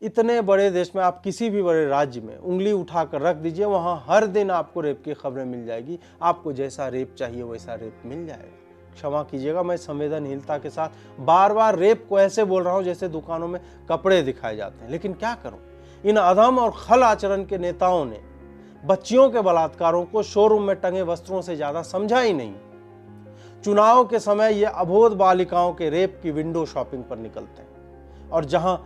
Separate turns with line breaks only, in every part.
इतने बड़े देश में आप किसी भी बड़े राज्य में उंगली उठाकर रख दीजिए, वहाँ हर दिन आपको रेप की खबरें मिल जाएगी। आपको जैसा रेप चाहिए वैसा रेप मिल जाएगा। क्षमा कीजिएगा, मैं संवेदनहीनता के साथ बार बार रेप को ऐसे बोल रहा हूँ जैसे दुकानों में कपड़े दिखाए जाते हैं, लेकिन क्या करूँ, इन अधम और खल आचरण के नेताओं ने बच्चियों के बलात्कारों को शोरूम में टंगे वस्त्रों से ज्यादा समझा ही नहीं। चुनाव के समय ये अबोध बालिकाओं के रेप की विंडो शॉपिंग पर निकलते हैं और जहां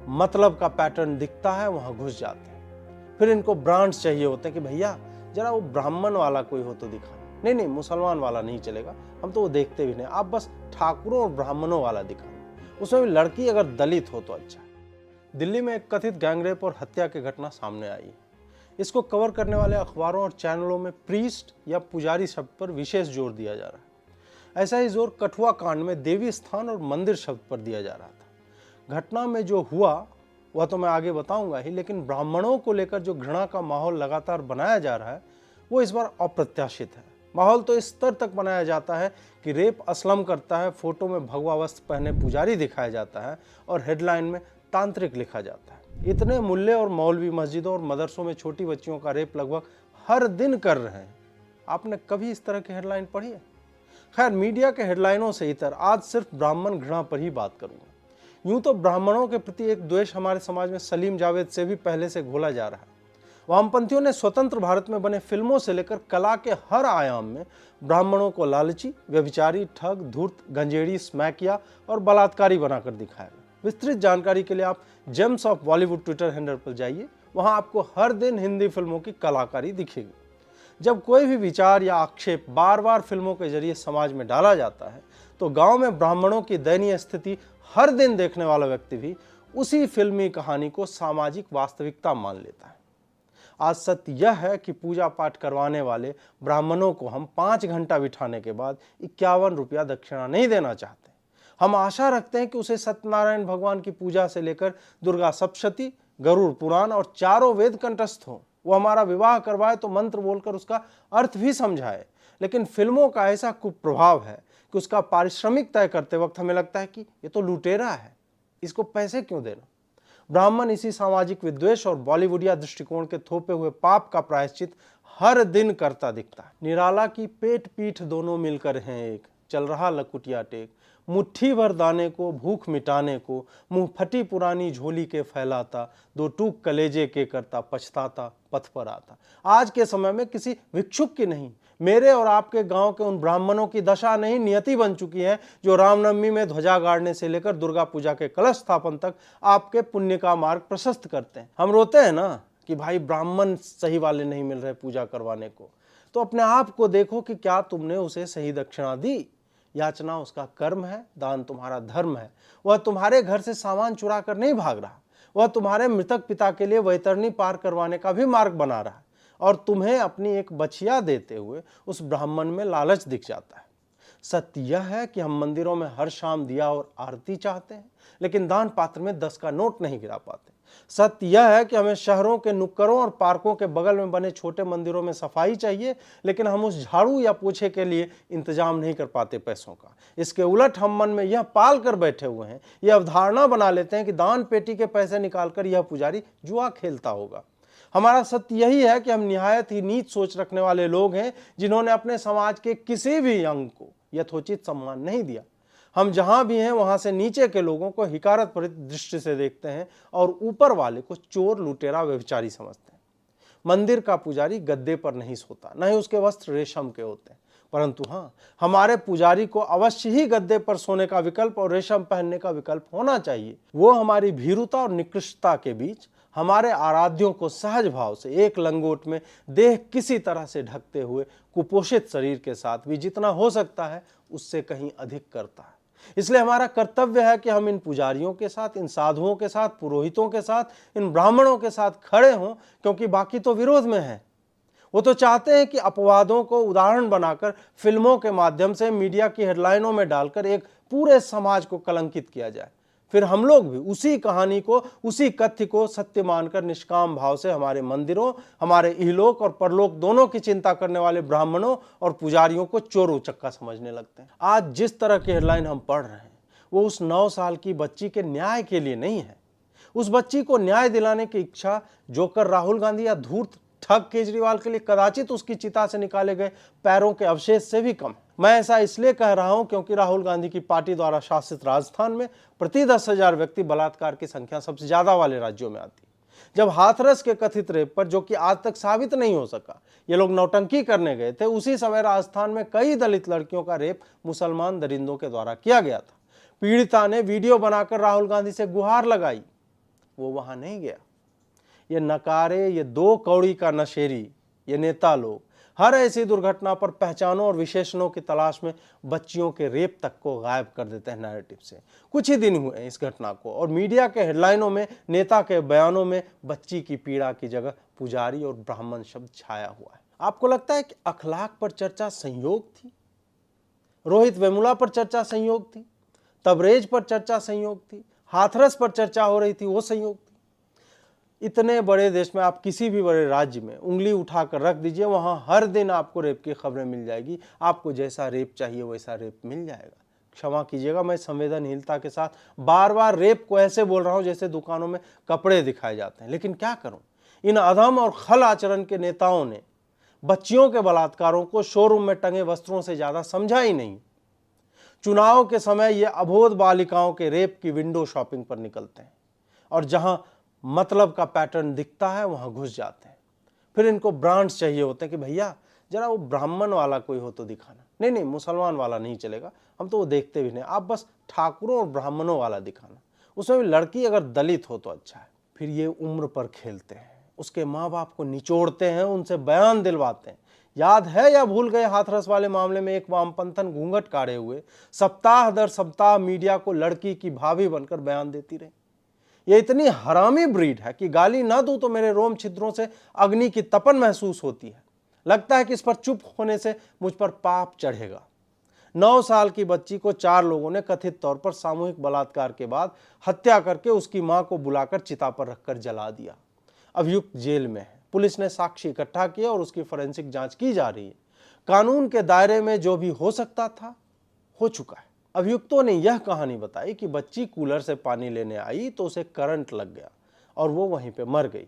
मतलब का पैटर्न दिखता है वहां घुस जाते हैं। फिर इनको ब्रांड्स चाहिए होते हैं कि भैया जरा वो ब्राह्मण वाला कोई हो तो दिखा। नहीं नहीं, मुसलमान वाला नहीं चलेगा, हम तो वो देखते भी नहीं, आप बस ठाकुरों और ब्राह्मणों वाला दिखा, उसमें भी लड़की अगर दलित हो तो अच्छा। दिल्ली में एक कथित गैंगरेप और हत्या की घटना सामने आई है। इसको कवर करने वाले अखबारों और चैनलों में प्रीस्ट या पुजारी शब्द पर विशेष जोर दिया जा रहा है। ऐसा ही जोर कठुआ कांड में देवी स्थान और मंदिर शब्द पर दिया जा रहा था। घटना में जो हुआ वह तो मैं आगे बताऊंगा ही, लेकिन ब्राह्मणों को लेकर जो घृणा का माहौल लगातार बनाया जा रहा है वो इस बार अप्रत्याशित है। माहौल तो इस स्तर तक बनाया जाता है कि रेप असलम करता है, फोटो में भगवा वस्त्र पहने पुजारी दिखाया जाता है और हेडलाइन में तांत्रिक लिखा जाता है। इतने मुल्ले और मौलवी मस्जिदों और मदरसों में छोटी बच्चियों का रेप लगभग हर दिन कर रहे हैं। आपने कभी इस तरह की हेडलाइन पढ़ी है? खैर, मीडिया के हेडलाइनों से इतर आज सिर्फ ब्राह्मण घृणा पर ही बात करूंगा। यूं तो ब्राह्मणों के प्रति एक द्वेष हमारे समाज में सलीम जावेद से भी पहले से घोला जा रहा है। वामपंथियों ने स्वतंत्र भारत में बने फिल्मों से लेकर कला के हर आयाम में ब्राह्मणों को लालची, व्यभिचारी, ठग, धूर्त, गंजेड़ी, स्मैकिया और बलात्कारी बनाकर दिखाया। विस्तृत जानकारी के लिए आप James of Bollywood Twitter handle पर जाइए, वहां आपको हर दिन हिंदी फिल्मों की कलाकारी दिखेगी। जब कोई भी विचार या आक्षेप बार बार फिल्मों के जरिए समाज में डाला जाता है तो गांव में ब्राह्मणों की दयनीय स्थिति हर दिन देखने वाला व्यक्ति भी उसी फिल्मी कहानी को सामाजिक वास्तविकता मान लेता है। आज सत्य यह है कि पूजा पाठ करवाने वाले ब्राह्मणों को हम 5 घंटा बिठाने के बाद 51 रुपया दक्षिणा नहीं देना चाहते। हम आशा रखते हैं कि उसे सत्यनारायण भगवान की पूजा से लेकर दुर्गा सप्तशती, गरुड़ पुराण और चारों वेद कंठस्थ हो। वो हमारा विवाह करवाए तो मंत्र बोलकर उसका अर्थ भी समझाए। लेकिन फिल्मों का ऐसा कुप्रभाव है कि उसका पारिश्रमिक तय करते वक्त हमें लगता है कि ये तो लुटेरा है, इसको पैसे क्यों देना। ब्राह्मण इसी सामाजिक विद्वेष और बॉलीवुडिया दृष्टिकोण के थोपे हुए पाप का प्रायश्चित हर दिन करता दिखता है। निराला की पेट पीठ दोनों मिलकर हैं एक, चल रहा लकुटिया टेक, मुट्ठी भर दाने को भूख मिटाने को, मुंह फटी पुरानी झोली के फैलाता, 2 टूक कलेजे के करता, पछताता पथ पर आता। आज के समय में किसी भिक्षुक की नहीं, मेरे और आपके गांव के उन ब्राह्मणों की दशा नहीं नियति बन चुकी है जो रामनवमी में ध्वजा गाड़ने से लेकर दुर्गा पूजा के कलश स्थापन तक आपके पुण्य का मार्ग प्रशस्त करते हैं। हम रोते हैं ना कि भाई ब्राह्मण सही वाले नहीं मिल रहे पूजा करवाने को, तो अपने आप को देखो कि क्या तुमने उसे सही दक्षिणा दी। याचना उसका कर्म है, दान तुम्हारा धर्म है। वह तुम्हारे घर से सामान चुरा कर नहीं भाग रहा, वह तुम्हारे मृतक पिता के लिए वैतरणी पार करवाने का भी मार्ग बना रहा है और तुम्हें अपनी एक बछिया देते हुए उस ब्राह्मण में लालच दिख जाता है। सत्य यह है कि हम मंदिरों में हर शाम दिया और आरती चाहते हैं, लेकिन दान पात्र में 10 का नोट नहीं गिरा पाते। सत्य यह है कि हमें शहरों के नुक्करों और पार्कों के बगल में बने छोटे मंदिरों में सफाई चाहिए, लेकिन हम उस झाड़ू या पोछे के लिए इंतजाम नहीं कर पाते पैसों का। इसके उलट हम मन में यह पाल कर बैठे हुए हैं, यह अवधारणा बना लेते हैं कि दान पेटी के पैसे निकालकर यह पुजारी जुआ खेलता होगा। हमारा सत्य यही है कि हम निहायत ही नीच सोच रखने वाले लोग हैं जिन्होंने अपने समाज के किसी भी अंग को यथोचित सम्मान नहीं दिया। हम जहां भी हैं वहां से नीचे के लोगों को हिकारत भरी दृष्टि से देखते हैं और ऊपर वाले को चोर, लुटेरा, व्यभिचारी समझते हैं। मंदिर का पुजारी गद्दे पर नहीं सोता, न ही उसके वस्त्र रेशम के होते हैं, परंतु हाँ, हमारे पुजारी को अवश्य ही गद्दे पर सोने का विकल्प और रेशम पहनने का विकल्प होना चाहिए। वो हमारी भीरुता और निकृष्टता के बीच हमारे आराध्यों को सहज भाव से एक लंगोट में देह किसी तरह से ढकते हुए कुपोषित शरीर के साथ भी जितना हो सकता है उससे कहीं अधिक करता है। इसलिए हमारा कर्तव्य है कि हम इन पुजारियों के साथ, इन साधुओं के साथ, पुरोहितों के साथ, इन ब्राह्मणों के साथ खड़े हों, क्योंकि बाकी तो विरोध में है। वो तो चाहते हैं कि अपवादों को उदाहरण बनाकर फिल्मों के माध्यम से मीडिया की हेडलाइनों में डालकर एक पूरे समाज को कलंकित किया जाए। फिर हम लोग भी उसी कहानी को, उसी कथ्य को सत्य मानकर निष्काम भाव से हमारे मंदिरों, हमारे इहलोक और परलोक दोनों की चिंता करने वाले ब्राह्मणों और पुजारियों को चोर उचक्का समझने लगते हैं। आज जिस तरह की हेडलाइन हम पढ़ रहे हैं वो उस 9 साल की बच्ची के न्याय के लिए नहीं है, उस बच्ची को न्याय दिलाने की इच्छा जोकर राहुल गांधी या धूर्त ठग केजरीवाल के लिए कदाचित उसकी चिता से निकाले गए पैरों के अवशेष से भी कम। मैं ऐसा इसलिए कह रहा हूं क्योंकि राहुल गांधी की पार्टी द्वारा शासित राजस्थान में प्रति 10,000 व्यक्ति बलात्कार की संख्या सबसे ज्यादा वाले राज्यों में आती है। जब हाथरस के कथित रेप पर, जो कि आज तक साबित नहीं हो सका, ये लोग नौटंकी करने गए थे, उसी समय राजस्थान में कई दलित लड़कियों का रेप मुसलमान दरिंदों के द्वारा किया गया था। पीड़िता ने वीडियो बनाकर राहुल गांधी से गुहार लगाई, वो वहां नहीं गया। ये नकारे, ये 2 कौड़ी का नशेरी, ये नेता लोग हर ऐसी दुर्घटना पर पहचानों और विशेषणों की तलाश में बच्चियों के रेप तक को गायब कर देते हैं नैरेटिव से। कुछ ही दिन हुए इस घटना को और मीडिया के हेडलाइनों में, नेता के बयानों में बच्ची की पीड़ा की जगह पुजारी और ब्राह्मण शब्द छाया हुआ है। आपको लगता है कि अखलाक पर चर्चा संयोग थी, रोहित वेमुला पर चर्चा संयोग थी, तबरेज पर चर्चा संयोग थी, हाथरस पर चर्चा हो रही थी, वो संयोग थी? इतने बड़े देश में आप किसी भी बड़े राज्य में उंगली उठाकर रख दीजिए, वहां हर दिन आपको रेप की खबरें मिल जाएगी। आपको जैसा रेप चाहिए वैसा रेप मिल जाएगा। क्षमा कीजिएगा, मैं संवेदनहीनता के साथ बार बार रेप को ऐसे बोल रहा हूं जैसे दुकानों में कपड़े दिखाए जाते हैं, लेकिन क्या करूं, इन अधम और खल आचरण के नेताओं ने बच्चियों के बलात्कारों को शोरूम में टंगे वस्त्रों से ज्यादा समझा ही नहीं। चुनाव के समय ये अबोध बालिकाओं के रेप की विंडो शॉपिंग पर निकलते हैं और जहां मतलब का पैटर्न दिखता है वहां घुस जाते हैं। फिर इनको ब्रांड्स चाहिए होते हैं कि भैया जरा वो ब्राह्मण वाला कोई हो तो दिखाना। नहीं नहीं, मुसलमान वाला नहीं चलेगा, हम तो वो देखते भी नहीं, आप बस ठाकुरों और ब्राह्मणों वाला दिखाना, उसमें भी लड़की अगर दलित हो तो अच्छा है। फिर ये उम्र पर खेलते हैं, उसके माँ बाप को निचोड़ते हैं, उनसे बयान दिलवाते हैं। याद है या भूल गए हाथरस वाले मामले में एक वामपंथन घूंघट काढ़े हुए सप्ताह दर सप्ताह मीडिया को लड़की की भाभी बनकर बयान देती रही। ये इतनी हरामी ब्रीड है कि गाली ना दूं तो मेरे रोम छिद्रों से अग्नि की तपन महसूस होती है। लगता है कि इस पर चुप होने से मुझ पर पाप चढ़ेगा। 9 साल की बच्ची को 4 लोगों ने कथित तौर पर सामूहिक बलात्कार के बाद हत्या करके उसकी मां को बुलाकर चिता पर रखकर जला दिया। अभियुक्त जेल में है, पुलिस ने साक्ष्य इकट्ठा किया और उसकी फोरेंसिक जांच की जा रही है। कानून के दायरे में जो भी हो सकता था हो चुका है। अभियुक्तों ने यह कहानी बताई कि बच्ची कूलर से पानी लेने आई तो उसे करंट लग गया और वो वहीं पे मर गई।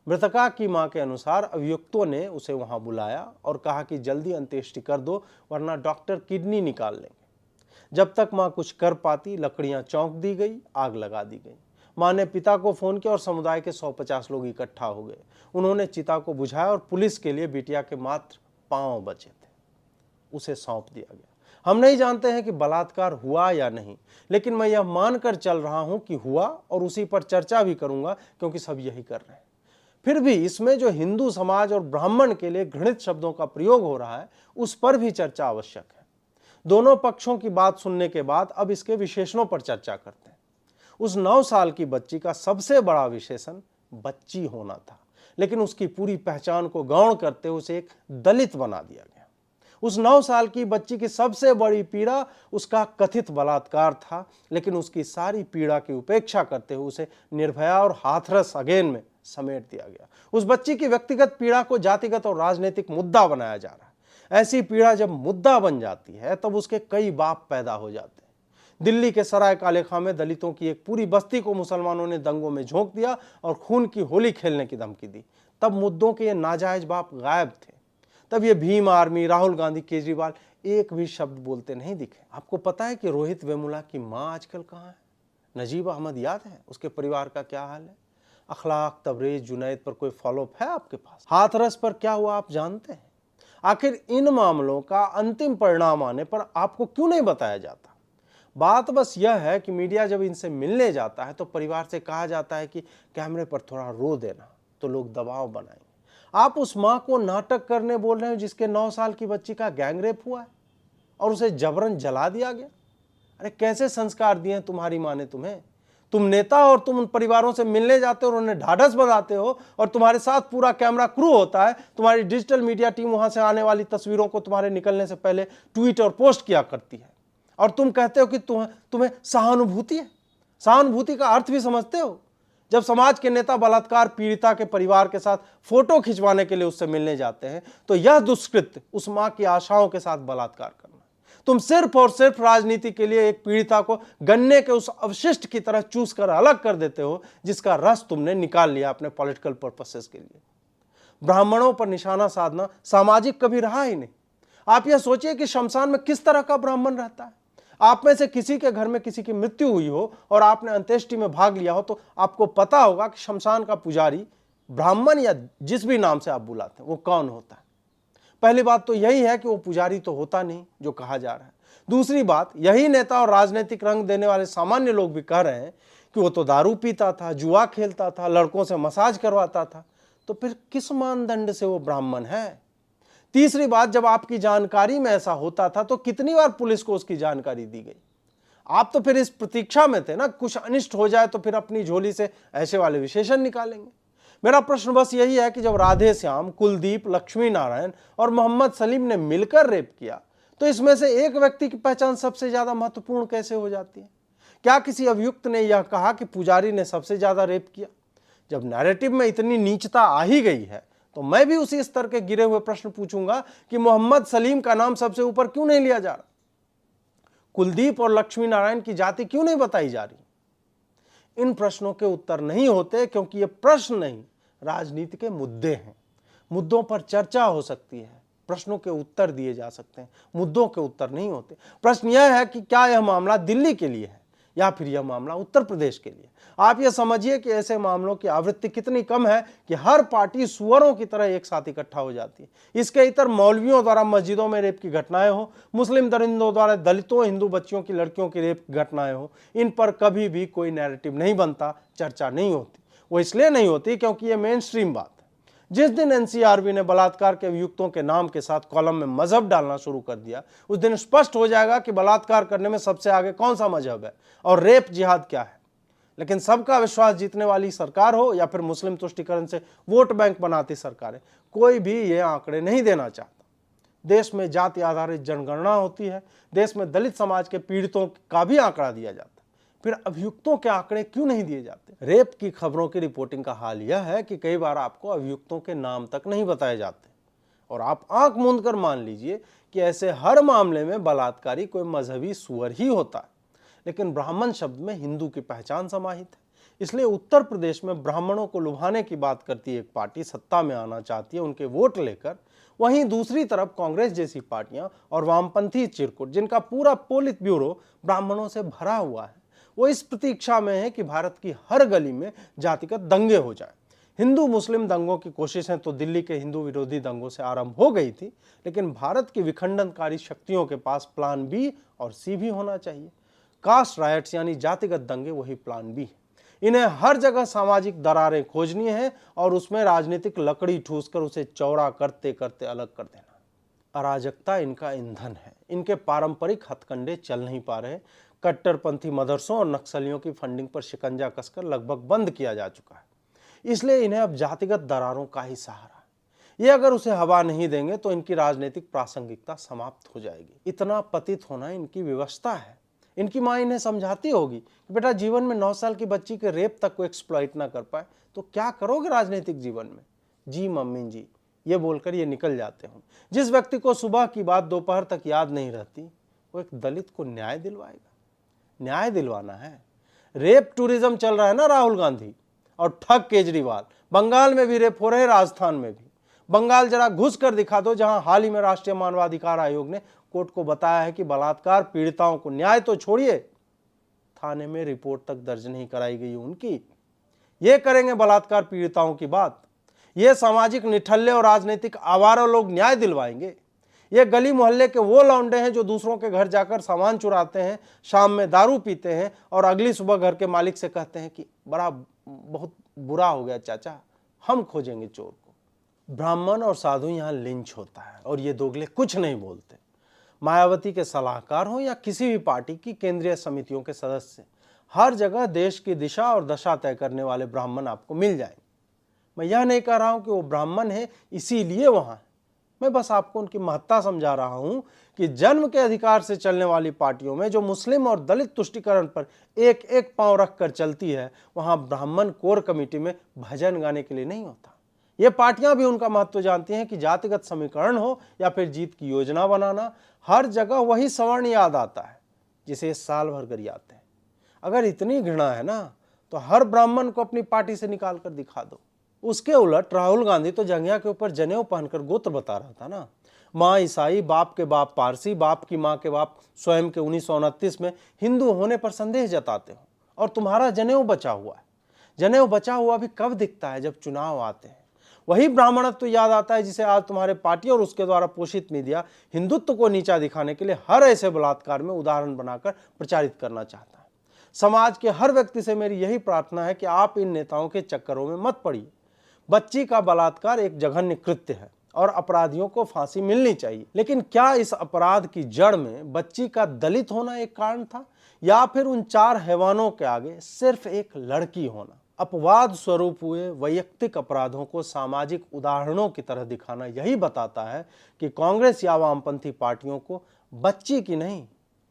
मृतका की मां के अनुसार अभियुक्तों ने उसे वहां बुलाया और कहा कि जल्दी अंत्येष्टि कर दो वरना डॉक्टर किडनी निकाल लेंगे। जब तक मां कुछ कर पाती, लकड़ियां चौंक दी गई, आग लगा दी गई। मां ने पिता को फोन किया और समुदाय के 150 लोग इकट्ठा हो गए। उन्होंने चिता को बुझाया और पुलिस के लिए बिटिया के मात्र पांव बचे थे, उसे सौंप दिया गया। हम नहीं जानते हैं कि बलात्कार हुआ या नहीं, लेकिन मैं यह मानकर चल रहा हूं कि हुआ और उसी पर चर्चा भी करूंगा क्योंकि सब यही कर रहे हैं। फिर भी इसमें जो हिंदू समाज और ब्राह्मण के लिए घृणित शब्दों का प्रयोग हो रहा है उस पर भी चर्चा आवश्यक है। दोनों पक्षों की बात सुनने के बाद अब इसके विशेषणों पर चर्चा करते हैं। उस 9 साल की बच्ची का सबसे बड़ा विशेषण बच्ची होना था, लेकिन उसकी पूरी पहचान को गौण करते हुए उसे एक दलित बना दिया गया। उस 9 साल की बच्ची की सबसे बड़ी पीड़ा उसका कथित बलात्कार था, लेकिन उसकी सारी पीड़ा की उपेक्षा करते हुए उसे निर्भया और हाथरस अगेन में समेट दिया गया। उस बच्ची की व्यक्तिगत पीड़ा को जातिगत और राजनीतिक मुद्दा बनाया जा रहा है। ऐसी पीड़ा जब मुद्दा बन जाती है तब उसके कई बाप पैदा हो जाते हैं। दिल्ली के सराय काले खां में दलितों की एक पूरी बस्ती को मुसलमानों ने दंगों में झोंक दिया और खून की होली खेलने की धमकी दी। तब मुद्दों के ये नाजायज बाप गायब थे। तब ये भीम आर्मी, राहुल गांधी, केजरीवाल एक भी शब्द बोलते नहीं दिखे। आपको पता है कि रोहित वेमुला की मां आजकल कहाँ है? नजीब अहमद याद है? उसके परिवार का क्या हाल है? अखलाक, तबरेज, जुनैद पर कोई फॉलोअप है आपके पास? हाथरस पर क्या हुआ आप जानते हैं? आखिर इन मामलों का अंतिम परिणाम आने पर आपको क्यों नहीं बताया जाता? बात बस यह है कि मीडिया जब इनसे मिलने जाता है तो परिवार से कहा जाता है कि कैमरे पर थोड़ा रो देना, तो लोग दबाव बनाएंगे। आप उस मां को नाटक करने बोल रहे हो जिसके 9 साल की बच्ची का गैंगरेप हुआ है और उसे जबरन जला दिया गया। अरे कैसे संस्कार दिए हैं तुम्हारी मां ने तुम्हें? तुम नेता और तुम उन परिवारों से मिलने जाते हो और उन्हें ढाढ़स बंधाते हो और तुम्हारे साथ पूरा कैमरा क्रू होता है। तुम्हारी डिजिटल मीडिया टीम वहां से आने वाली तस्वीरों को तुम्हारे निकलने से पहले ट्वीट और पोस्ट किया करती है और तुम कहते हो कि तुम्हें सहानुभूति है। सहानुभूति का अर्थ भी समझते हो? जब समाज के नेता बलात्कार पीड़िता के परिवार के साथ फोटो खिंचवाने के लिए उससे मिलने जाते हैं तो यह दुष्कृत्य उस मां की आशाओं के साथ बलात्कार करना। तुम सिर्फ और सिर्फ राजनीति के लिए एक पीड़िता को गन्ने के उस अवशिष्ट की तरह चूस कर अलग कर देते हो जिसका रस तुमने निकाल लिया अपने पॉलिटिकल पर्पसेस के लिए। ब्राह्मणों पर निशाना साधना सामाजिक कभी रहा ही नहीं। आप यह सोचिए कि शमशान में किस तरह का ब्राह्मण रहता है। आप में से किसी के घर में किसी की मृत्यु हुई हो और आपने अंत्येष्टि में भाग लिया हो तो आपको पता होगा कि शमशान का पुजारी, ब्राह्मण या जिस भी नाम से आप बुलाते हैं, वो कौन होता है। पहली बात तो यही है कि वो पुजारी तो होता नहीं जो कहा जा रहा है। दूसरी बात, यही नेता और राजनीतिक रंग देने वाले सामान्य लोग भी कह रहे हैं कि वो तो दारू पीता था, जुआ खेलता था, लड़कों से मसाज करवाता था, तो फिर किस मानदंड से वो ब्राह्मण है। तीसरी बात, जब आपकी जानकारी में ऐसा होता था तो कितनी बार पुलिस को उसकी जानकारी दी गई। आप तो फिर इस प्रतीक्षा में थे ना, कुछ अनिष्ट हो जाए तो फिर अपनी झोली से ऐसे वाले विशेषण निकालेंगे। मेरा प्रश्न बस यही है कि जब राधे श्याम, कुलदीप, लक्ष्मी नारायण और मोहम्मद सलीम ने मिलकर रेप किया तो इसमें से एक व्यक्ति की पहचान सबसे ज्यादा महत्वपूर्ण कैसे हो जाती है। क्या किसी अभियुक्त ने यह कहा कि पुजारी ने सबसे ज्यादा रेप किया। जब नैरेटिव में इतनी नीचता आ ही गई है तो मैं भी उसी स्तर के गिरे हुए प्रश्न पूछूंगा कि मोहम्मद सलीम का नाम सबसे ऊपर क्यों नहीं लिया जा रहा, कुलदीप और लक्ष्मी नारायण की जाति क्यों नहीं बताई जा रही। इन प्रश्नों के उत्तर नहीं होते क्योंकि ये प्रश्न नहीं, राजनीति के मुद्दे हैं। मुद्दों पर चर्चा हो सकती है, प्रश्नों के उत्तर दिए जा सकते हैं, मुद्दों के उत्तर नहीं होते। प्रश्न यह है कि क्या यह मामला दिल्ली के लिए है या फिर यह मामला उत्तर प्रदेश के लिए। आप यह समझिए कि ऐसे मामलों की आवृत्ति कितनी कम है कि हर पार्टी सुअरों की तरह एक साथ इकट्ठा हो जाती है। इसके इतर मौलवियों द्वारा मस्जिदों में रेप की घटनाएं हो, मुस्लिम दरिंदों द्वारा दलितों, हिंदू बच्चियों की, लड़कियों की रेप की घटनाएं हो, इन पर कभी भी कोई नैरेटिव नहीं बनता, चर्चा नहीं होती। वो इसलिए नहीं होती क्योंकि ये मेन स्ट्रीम बात है। जिस दिन एनसीआरबी ने बलात्कार के अभियुक्तों के नाम के साथ कॉलम में मजहब डालना शुरू कर दिया, उस दिन स्पष्ट हो जाएगा कि बलात्कार करने में सबसे आगे कौन सा मजहब है और रेप जिहाद क्या है। लेकिन सबका विश्वास जीतने वाली सरकार हो या फिर मुस्लिम तुष्टीकरण से वोट बैंक बनाती सरकारें, कोई भी ये आंकड़े नहीं देना चाहता। देश में जाति आधारित जनगणना होती है, देश में दलित समाज के पीड़ितों का भी आंकड़ा दिया जाता है, फिर अभियुक्तों के आंकड़े क्यों नहीं दिए जाते। रेप की खबरों की रिपोर्टिंग का हाल यह है कि कई बार आपको अभियुक्तों के नाम तक नहीं बताए जाते और आप आंख मूंद कर मान लीजिए कि ऐसे हर मामले में बलात्कारी कोई मजहबी सुअर ही होता है। लेकिन ब्राह्मण शब्द में हिंदू की पहचान समाहित है, इसलिए उत्तर प्रदेश में ब्राह्मणों को लुभाने की बात करती एक पार्टी सत्ता में आना चाहती है उनके वोट लेकर। वहीं दूसरी तरफ कांग्रेस जैसी पार्टियां और वामपंथी चिरकुट, जिनका पूरा पोलित ब्यूरो ब्राह्मणों से भरा हुआ है, वो इस प्रतीक्षा में है कि भारत की हर गली में जातिगत दंगे हो जाएं। हिंदू मुस्लिम दंगों की कोशिशें तो दिल्ली के हिंदू विरोधी दंगों से आरंभ हो गई थी, लेकिन भारत की विखंडनकारी शक्तियों के पास प्लान बी और सी भी होना चाहिए। कास्ट राइट्स यानी जातिगत दंगे वही प्लान बी है। इन्हें हर जगह सामाजिक दरारें खोजनी है और उसमें राजनीतिक लकड़ी ठूसकर उसे चौड़ा करते करते अलग कर देना। अराजकता इनका ईंधन है। इनके पारंपरिक हथकंडे चल नहीं पा रहे। कट्टरपंथी मदरसों और नक्सलियों की फंडिंग पर शिकंजा कसकर लगभग बंद किया जा चुका है, इसलिए इन्हें अब जातिगत दरारों का ही सहारा है। ये अगर उसे हवा नहीं देंगे तो इनकी राजनीतिक प्रासंगिकता समाप्त हो जाएगी। इतना पतित होना इनकी व्यवस्था है। इनकी माँ इन्हें समझाती होगी कि बेटा जीवन में 9 साल की बच्ची के रेप तक को एक्सप्लॉइट ना कर पाए तो क्या करोगे राजनीतिक जीवन में। जी मम्मी जी, ये बोलकर ये निकल जाते हो। जिस व्यक्ति को सुबह की बात दोपहर तक याद नहीं रहती वो एक दलित को न्याय दिलवाएगा। न्याय दिलवाना है। रेप टूरिज्म चल रहा है ना राहुल गांधी और ठग केजरीवाल। बंगाल में भी रेप हो रहे, राजस्थान में भी। बंगाल जरा घुस कर दिखा दो, जहां हाल ही में राष्ट्रीय मानवाधिकार आयोग ने कोर्ट को बताया है कि बलात्कार पीड़िताओं को न्याय तो छोड़िए, थाने में रिपोर्ट तक दर्ज नहीं कराई गई उनकी। ये करेंगे बलात्कार पीड़िताओं की बात। ये सामाजिक निठल्ले और राजनीतिक आवारा लोग न्याय दिलवाएंगे। ये गली मोहल्ले के वो लौंडे हैं जो दूसरों के घर जाकर सामान चुराते हैं, शाम में दारू पीते हैं और अगली सुबह घर के मालिक से कहते हैं कि बहुत बुरा हो गया चाचा, हम खोजेंगे चोर को। ब्राह्मण और साधु यहाँ लिंच होता है और ये दोगले कुछ नहीं बोलते। मायावती के सलाहकार हों या किसी भी पार्टी की केंद्रीय समितियों के सदस्य, हर जगह देश की दिशा और दशा तय करने वाले ब्राह्मण आपको मिल जाएंगे। मैं यह नहीं कह रहा हूं कि वो ब्राह्मण है इसीलिए वहां, मैं बस आपको उनकी महत्ता समझा रहा हूं कि जन्म के अधिकार से चलने वाली पार्टियों में जो मुस्लिम और दलित तुष्टीकरण पर एक एक पांव रख कर चलती है, वहां ब्राह्मण कोर कमेटी में भजन गाने के लिए नहीं होता। ये पार्टियां भी उनका महत्व जानती हैं कि जातिगत समीकरण हो या फिर जीत की योजना बनाना, हर जगह वही सवर्ण याद आता है जिसे साल भर गरियाते हैं। अगर इतनी घृणा है ना तो हर ब्राह्मण को अपनी पार्टी से निकाल कर दिखा दो। उसके उलट राहुल गांधी तो जंघिया के ऊपर जनेऊ पहनकर गोत्र बता रहा था ना। माँ ईसाई, बाप के बाप पारसी, बाप की माँ के बाप स्वयं के 1929 में हिंदू होने पर संदेह जताते हो, और तुम्हारा जनेऊ बचा हुआ है। जनेऊ बचा हुआ भी कब दिखता है? जब चुनाव आते हैं। वही ब्राह्मणत्व तो याद आता है जिसे आज तुम्हारे पार्टी और उसके द्वारा पोषित मीडिया हिंदुत्व को नीचा दिखाने के लिए हर ऐसे बलात्कार में उदाहरण बनाकर प्रचारित करना चाहता है। समाज के हर व्यक्ति से मेरी यही प्रार्थना है कि आप इन नेताओं के चक्करों में मत पड़िए। बच्ची का बलात्कार एक जघन्य कृत्य है और अपराधियों को फांसी मिलनी चाहिए, लेकिन क्या इस अपराध की जड़ में बच्ची का दलित होना एक कारण था, या फिर उन 4 हैवानों के आगे सिर्फ एक लड़की होना? अपवाद स्वरूप हुए वैयक्तिक अपराधों को सामाजिक उदाहरणों की तरह दिखाना यही बताता है कि कांग्रेस या वामपंथी पार्टियों को बच्ची की नहीं,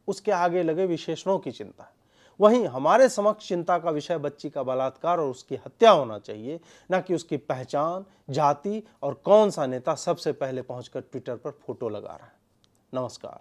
उसके आगे लगे विशेषणों की चिंता है। वहीं हमारे समक्ष चिंता का विषय बच्ची का बलात्कार और उसकी हत्या होना चाहिए, न कि उसकी पहचान, जाति और कौन सा नेता सबसे पहले पहुंचकर ट्विटर पर फोटो लगा रहा है। नमस्कार।